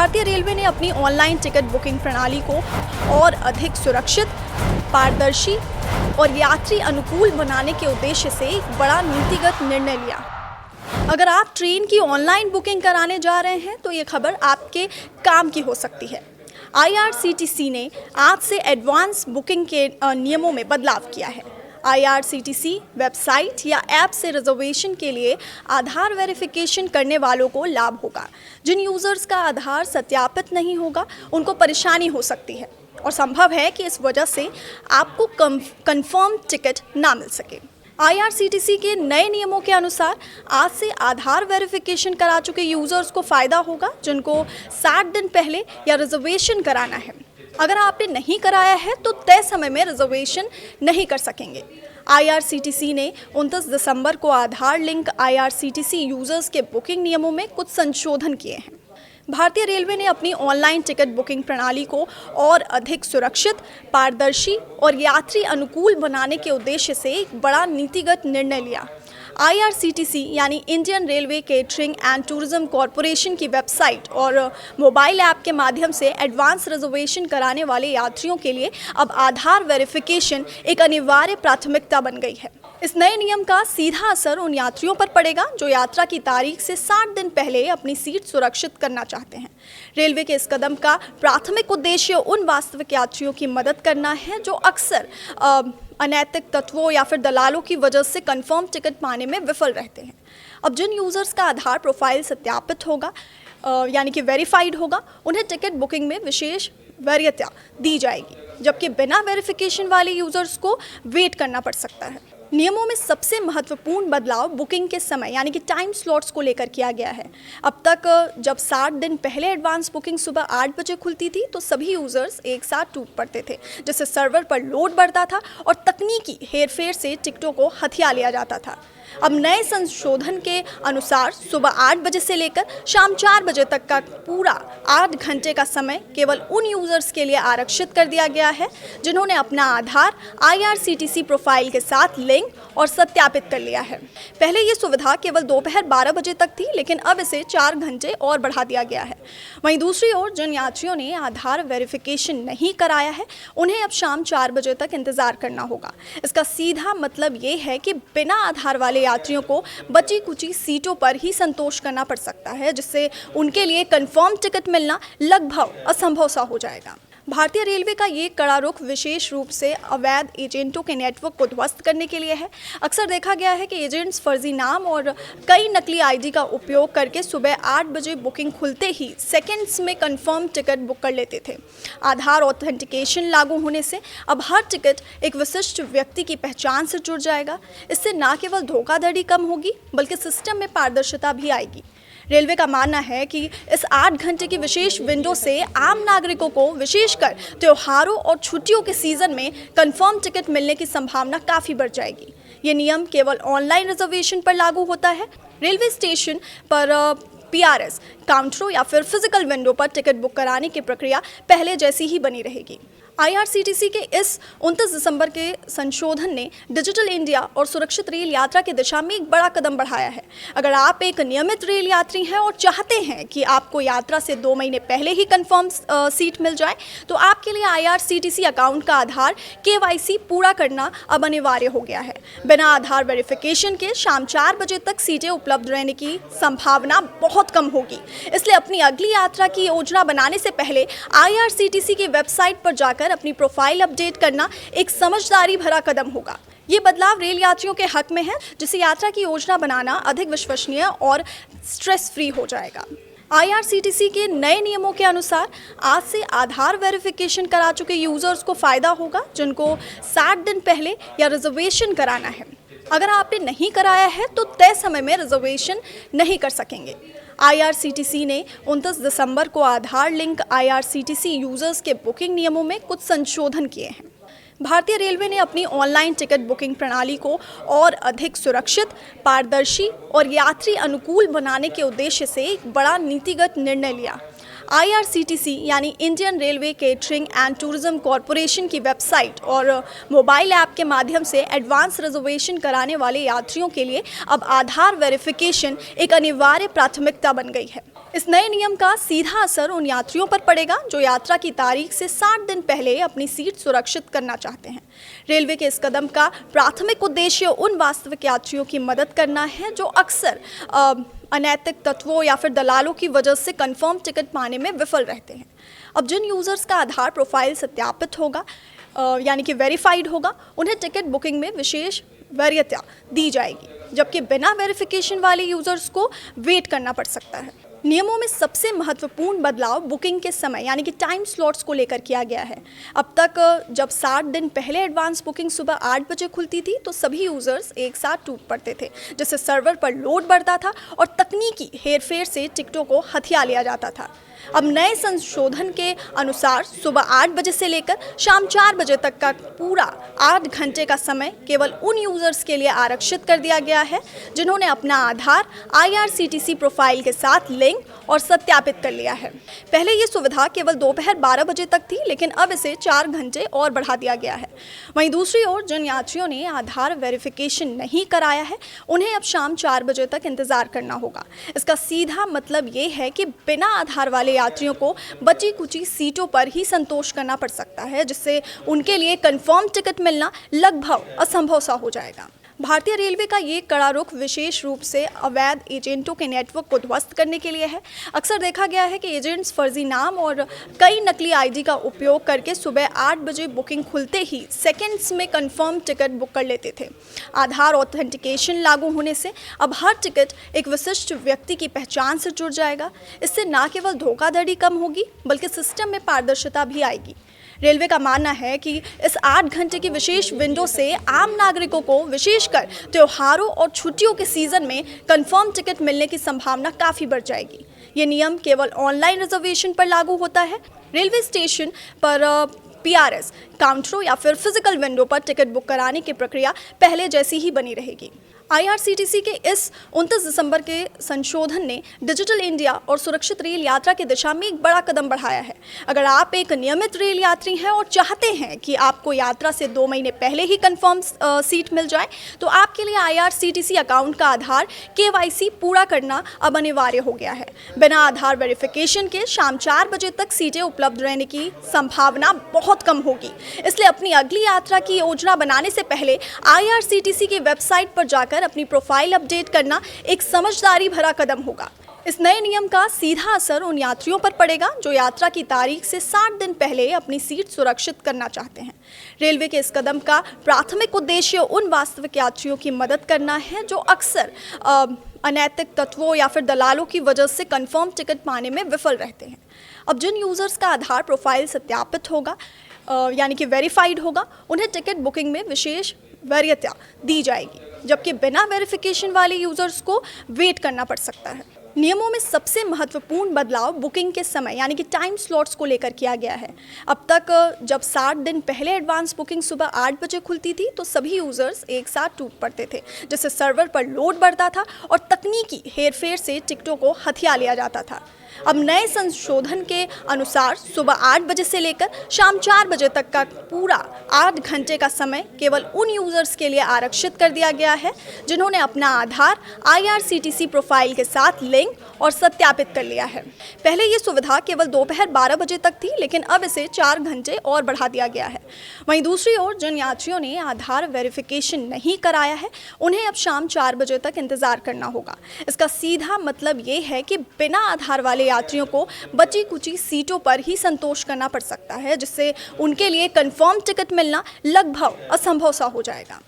भारतीय रेलवे ने अपनी ऑनलाइन टिकट बुकिंग प्रणाली को और अधिक सुरक्षित, पारदर्शी और यात्री अनुकूल बनाने के उद्देश्य से एक बड़ा नीतिगत निर्णय लिया। अगर आप ट्रेन की ऑनलाइन बुकिंग कराने जा रहे हैं तो ये खबर आपके काम की हो सकती है। IRCTC ने आज से एडवांस बुकिंग के नियमों में बदलाव किया है। IRCTC वेबसाइट या ऐप से रिजर्वेशन के लिए आधार वेरिफिकेशन करने वालों को लाभ होगा। जिन यूज़र्स का आधार सत्यापित नहीं होगा उनको परेशानी हो सकती है और संभव है कि इस वजह से आपको कंफर्म टिकट ना मिल सके। IRCTC के नए नियमों के अनुसार आज से आधार वेरिफिकेशन करा चुके यूज़र्स को फ़ायदा होगा जिनको 60 दिन पहले या रिजर्वेशन कराना है। अगर आपने नहीं कराया है तो तय समय में रिजर्वेशन नहीं कर सकेंगे। IRCTC ने 29 दिसंबर को आधार लिंक IRCTC यूज़र्स के बुकिंग नियमों में कुछ संशोधन किए हैं। भारतीय रेलवे ने अपनी ऑनलाइन टिकट बुकिंग प्रणाली को और अधिक सुरक्षित, पारदर्शी और यात्री अनुकूल बनाने के उद्देश्य से एक बड़ा नीतिगत निर्णय लिया। IRCTC यानी Indian railway catering and tourism corporation की वेबसाइट और मोबाइल ऐप के माध्यम से एडवांस रिजर्वेशन कराने वाले यात्रियों के लिए अब आधार वेरिफिकेशन एक अनिवार्य प्राथमिकता बन गई है। इस नए नियम का सीधा असर उन यात्रियों पर पड़ेगा जो यात्रा की तारीख से 60 दिन पहले अपनी सीट सुरक्षित करना चाहते हैं। रेलवे के इस कदम का प्राथमिक उद्देश्य उन वास्तविक यात्रियों की मदद करना है जो अक्सर अनैतिक तत्वों या फिर दलालों की वजह से कंफर्म टिकट पाने में विफल रहते हैं। अब जिन यूज़र्स का आधार प्रोफाइल सत्यापित होगा यानी कि वेरीफाइड होगा, उन्हें टिकट बुकिंग में विशेष वरीयता दी जाएगी, जबकि बिना वेरिफिकेशन वाले यूज़र्स को वेट करना पड़ सकता है। नियमों में सबसे महत्वपूर्ण बदलाव बुकिंग के समय यानी कि टाइम स्लॉट्स को लेकर किया गया है। अब तक जब 60 दिन पहले एडवांस बुकिंग सुबह 8 बजे खुलती थी तो सभी यूज़र्स एक साथ टूट पड़ते थे, जिससे सर्वर पर लोड बढ़ता था और तकनीकी हेरफेर से टिकटों को हथिया लिया जाता था। अब नए संशोधन के अनुसार सुबह 8 बजे से लेकर शाम 4 बजे तक का पूरा 8 घंटे का समय केवल उन यूज़र्स के लिए आरक्षित कर दिया गया है जिन्होंने अपना आधार IRCTC प्रोफाइल के साथ लिंक और सत्यापित कर लिया है। पहले ये सुविधा केवल दोपहर 12 बजे तक थी, लेकिन अब इसे 4 घंटे और बढ़ा दिया गया है। वहीं दूसरी ओर जिन यात्रियों ने आधार वेरिफिकेशन नहीं कराया है उन्हें अब शाम 4 बजे तक इंतज़ार करना होगा। इसका सीधा मतलब ये है कि बिना आधार वाले यात्रियों को बची कुची सीटों पर ही संतोष करना पड़ सकता है, जिससे उनके लिए कंफर्म टिकट मिलना लगभग असंभव सा हो जाएगा। भारतीय रेलवे का ये कड़ा रुख विशेष रूप से अवैध एजेंटों के नेटवर्क को ध्वस्त करने के लिए है। अक्सर देखा गया है कि एजेंट्स फर्जी नाम और कई नकली ID का उपयोग करके सुबह 8 बजे बुकिंग खुलते ही सेकंड्स में कंफर्म टिकट बुक कर लेते थे। आधार ऑथेंटिकेशन लागू होने से अब हर टिकट एक विशिष्ट व्यक्ति की पहचान से जुड़ जाएगा। इससे न केवल धोखाधड़ी कम होगी बल्कि सिस्टम में पारदर्शिता भी आएगी। रेलवे का मानना है कि इस 8 घंटे की विशेष विंडो से आम नागरिकों को विशेषकर त्योहारों और छुट्टियों के सीज़न में कंफर्म टिकट मिलने की संभावना काफ़ी बढ़ जाएगी। ये नियम केवल ऑनलाइन रिजर्वेशन पर लागू होता है। रेलवे स्टेशन पर PRS काउंटरों या फिर फिजिकल विंडो पर टिकट बुक कराने की प्रक्रिया पहले जैसी ही बनी रहेगी। IRCTC के इस 29 दिसंबर के संशोधन ने डिजिटल इंडिया और सुरक्षित रेल यात्रा की दिशा में एक बड़ा कदम बढ़ाया है। अगर आप एक नियमित रेल यात्री हैं और चाहते हैं कि आपको यात्रा से 2 महीने पहले ही कंफर्म सीट मिल जाए, तो आपके लिए IRCTC अकाउंट का आधार KYC पूरा करना अब अनिवार्य हो गया है। बिना आधार वेरिफिकेशन के शाम 4 बजे तक सीटें उपलब्ध रहने की संभावना बहुत कम होगी। इसलिए अपनी अगली यात्रा की योजना बनाने से पहले IRCTC की वेबसाइट पर जाकर अपनी प्रोफाइल अपडेट करना एक समझदारी भरा कदम होगा। ये बदलाव रेल यात्रियों के हक में है, जिससे यात्रा की योजना बनाना अधिक विश्वसनीय और स्ट्रेस फ्री हो जाएगा। IRCTC के नए नियमों के अनुसार आज से आधार वेरिफिकेशन करा चुके यूज़र्स को फ़ायदा होगा जिनको 60 दिन पहले या रिजर्वेशन कराना है। अगर आपने नहीं कराया है तो तय समय में रिजर्वेशन नहीं कर सकेंगे। IRCTC ने 29 दिसंबर को आधार लिंक IRCTC यूज़र्स के बुकिंग नियमों में कुछ संशोधन किए हैं। भारतीय रेलवे ने अपनी ऑनलाइन टिकट बुकिंग प्रणाली को और अधिक सुरक्षित, पारदर्शी और यात्री अनुकूल बनाने के उद्देश्य से एक बड़ा नीतिगत निर्णय लिया। IRCTC यानी Indian railway catering and tourism corporation की वेबसाइट और मोबाइल ऐप के माध्यम से एडवांस रिजर्वेशन कराने वाले यात्रियों के लिए अब आधार वेरिफिकेशन एक अनिवार्य प्राथमिकता बन गई है। इस नए नियम का सीधा असर उन यात्रियों पर पड़ेगा जो यात्रा की तारीख से 60 दिन पहले अपनी सीट सुरक्षित करना चाहते हैं। रेलवे के इस कदम का प्राथमिक उद्देश्य उन वास्तविक यात्रियों की मदद करना है जो अक्सर अनैतिक तत्वों या फिर दलालों की वजह से कंफर्म टिकट पाने में विफल रहते हैं। अब जिन यूज़र्स का आधार प्रोफाइल सत्यापित होगा यानी कि वेरीफाइड होगा, उन्हें टिकट बुकिंग में विशेष वरीयता दी जाएगी, जबकि बिना वेरिफिकेशन वाले यूज़र्स को वेट करना पड़ सकता है। नियमों में सबसे महत्वपूर्ण बदलाव बुकिंग के समय यानी कि टाइम स्लॉट्स को लेकर किया गया है। अब तक जब 60 दिन पहले एडवांस बुकिंग सुबह 8 बजे खुलती थी तो सभी यूज़र्स एक साथ टूट पड़ते थे, जिससे सर्वर पर लोड बढ़ता था और तकनीकी हेरफेर से टिकटों को हथिया लिया जाता था। अब नए संशोधन के अनुसार सुबह 8 बजे से लेकर शाम 4 बजे तक का पूरा 8 घंटे का समय केवल उन यूज़र्स के लिए आरक्षित कर दिया गया है जिन्होंने अपना आधार IRCTC प्रोफाइल के साथ लिंक और सत्यापित कर लिया है। पहले ये सुविधा केवल दोपहर 12 बजे तक थी, लेकिन अब इसे 4 घंटे और बढ़ा दिया गया है। वहीं दूसरी ओर जिन यात्रियों ने आधार वेरिफिकेशन नहीं कराया है, उन्हें अब शाम 4 बजे तक इंतज़ार करना होगा। इसका सीधा मतलब ये है कि बिना आधार वाले यात्रियों को बची कुची सीटों पर ही संतोष करना पड़ सकता है, जिससे उनके लिए कंफर्म टिकट मिलना लगभग असंभव सा हो जाएगा। भारतीय रेलवे का ये कड़ा रुख विशेष रूप से अवैध एजेंटों के नेटवर्क को ध्वस्त करने के लिए है। अक्सर देखा गया है कि एजेंट्स फर्जी नाम और कई नकली ID का उपयोग करके सुबह 8 बजे बुकिंग खुलते ही सेकंड्स में कंफर्म टिकट बुक कर लेते थे। आधार ऑथेंटिकेशन लागू होने से अब हर टिकट एक विशिष्ट व्यक्ति की पहचान से जुड़ जाएगा। इससे न केवल धोखाधड़ी कम होगी बल्कि सिस्टम में पारदर्शिता भी आएगी। रेलवे का मानना है कि इस 8 घंटे की विशेष विंडो से आम नागरिकों को विशेषकर त्योहारों और छुट्टियों के सीजन में कंफर्म टिकट मिलने की संभावना काफ़ी बढ़ जाएगी। ये नियम केवल ऑनलाइन रिजर्वेशन पर लागू होता है। रेलवे स्टेशन पर PRS काउंटरों या फिर फिजिकल विंडो पर टिकट बुक कराने की प्रक्रिया पहले जैसी ही बनी रहेगी। IRCTC के इस 29 दिसंबर के संशोधन ने डिजिटल इंडिया और सुरक्षित रेल यात्रा की दिशा में एक बड़ा कदम बढ़ाया है। अगर आप एक नियमित रेल यात्री हैं और चाहते हैं कि आपको यात्रा से 2 महीने पहले ही कंफर्म सीट मिल जाए, तो आपके लिए IRCTC अकाउंट का आधार KYC पूरा करना अब अनिवार्य हो गया है। बिना आधार वेरिफिकेशन के शाम 4 बजे तक सीटें उपलब्ध रहने की संभावना बहुत कम होगी। इसलिए अपनी अगली यात्रा की योजना बनाने से पहले IRCTC की वेबसाइट पर जाकर अपनी प्रोफाइल अपडेट करना एक समझदारी भरा कदम होगा। इस नए नियम का सीधा असर उन यात्रियों पर पड़ेगा जो यात्रा की तारीख से 60 दिन पहले अपनी सीट सुरक्षित करना चाहते हैं। रेलवे के इस कदम का प्राथमिक उद्देश्य उन वास्तविक यात्रियों की मदद करना है जो अक्सर अनैतिक तत्वों या फिर दलालों की वजह से कंफर्म टिकट पाने में विफल रहते हैं। अब जिन यूज़र्स का आधार प्रोफाइल सत्यापित होगा यानी कि वेरीफाइड होगा, उन्हें टिकट बुकिंग में विशेष वरीयता दी जाएगी, जबकि बिना वेरिफिकेशन वाले यूज़र्स को वेट करना पड़ सकता है। नियमों में सबसे महत्वपूर्ण बदलाव बुकिंग के समय यानी कि टाइम स्लॉट्स को लेकर किया गया है। अब तक जब 60 दिन पहले एडवांस बुकिंग सुबह 8 बजे खुलती थी तो सभी यूज़र्स एक साथ टूट पड़ते थे, जिससे सर्वर पर लोड बढ़ता था और तकनीकी हेरफेर से टिकटों को हथिया लिया जाता था। अब नए संशोधन के अनुसार सुबह 8 बजे से लेकर शाम 4 बजे तक का पूरा 8 घंटे का समय केवल उन यूज़र्स के लिए आरक्षित कर दिया गया है जिन्होंने अपना आधार IRCTC प्रोफाइल के साथ लिंक और सत्यापित कर लिया है। पहले ये सुविधा केवल दोपहर 12 बजे तक थी, लेकिन अब इसे 4 घंटे और बढ़ा दिया गया है। वहीं दूसरी ओर जिन यात्रियों ने आधार वेरिफिकेशन नहीं कराया है, उन्हें अब शाम 4 बजे तक इंतज़ार करना होगा। इसका सीधा मतलब ये है कि बिना आधार वाले यात्रियों को बची कुची सीटों पर ही संतोष करना पड़ सकता है, जिससे उनके लिए कंफर्म टिकट मिलना लगभग असंभव सा हो जाएगा।